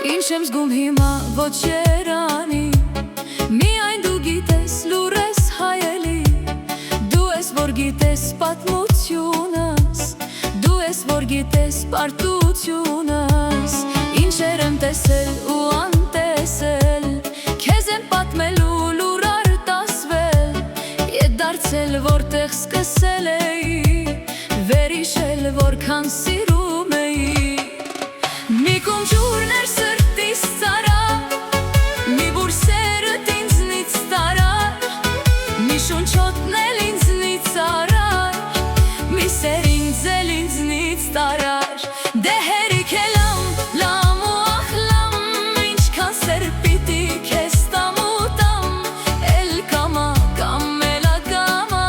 Ինչ եմ զգում հիմա ոչ երանի, միայն դու գիտես լուր ես հայելի, դու ես որ գիտես պատմությունս, դու ես որ գիտես պարտությունս, ինչեր եմ տեսել ու անտեսել, քեզ եմ պատմելու լուր արտասվել, ետ դարձել որտեղ սկսել էի, վերիշել որքան սիրում էի, մի կում ջուրն էր սրտիս ծարար, մի բուրսերդ ինձնից տարար, մի շունչոտն էլ ինձնից արար, մի սեր ինձ էլ ինձնից տարար, դե հերիք է լամ ու ախլամ, ինչքան սեր պիտի քեզ տամ ու տամ, էլ կամա կամ էլ ակամա,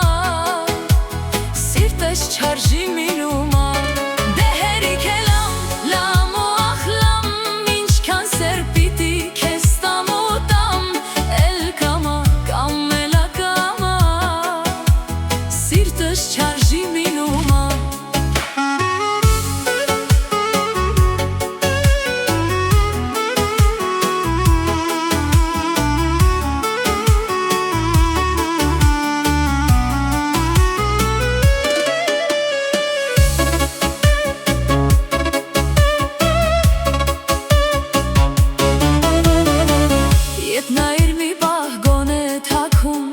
սիրտս չարժի մինումա, դե հերիք է լամ ու ախլամ, ինչքան սեր պիտի քեզ տամ ու տամ, էլ կամա կամ էլ ակամա, սիրտս չարժի մինումա։ Ետ նայր մի պահ գոնե թաքում,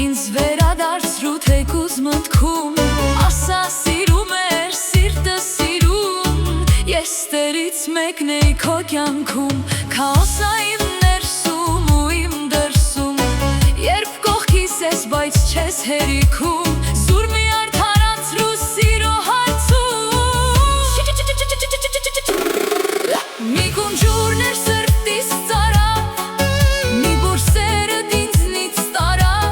ինձ վերադարձրու թեկուզ մտքում, ասա սիրում էր սիրտը սիրում, ես ստերից մեկն էի քո կյանքում, քաոսա իմ ներսում ու իմ դրսում, երբ կողքիս ես բայց չես հերիքում, զուր մի արդարացրու սիրո հարցում, մի կում ջուրն էր սրտիս ծարար, մի բուրսերդ ինձնից տարար,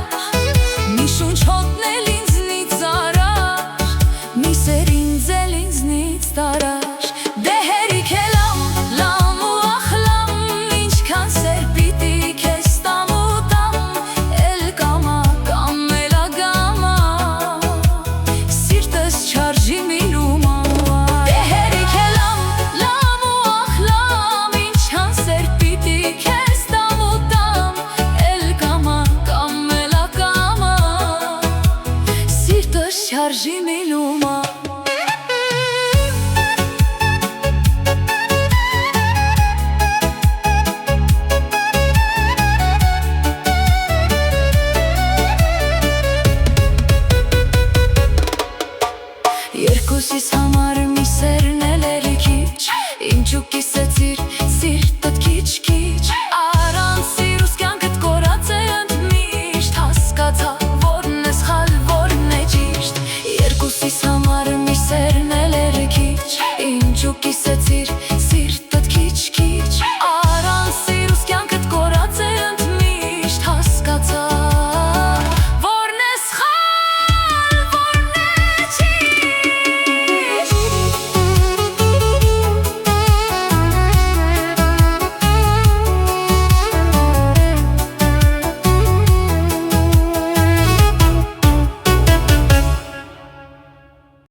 մի շունչոտն էլ ինձնից արար, մի սեր ինձ էլ ինձնից տարար, դե հերիք է լամ ու ախլամ, ինչքան սեր պիտի քեզ տամ ու տամ, էլ կամա կամ էլ ակամա, սիրտս չարժի մինումա, դե հերիք է լամ ու ախլամ, ինչքան սեր պիտի քեզ տամ ու տամ, էլ կամա կամ էլ ակամա, սիրտս չարժի մինումա։ Երկուսիս համար մի սերն էլ էլի քիչ, ինչու կիսեցիր սիրտ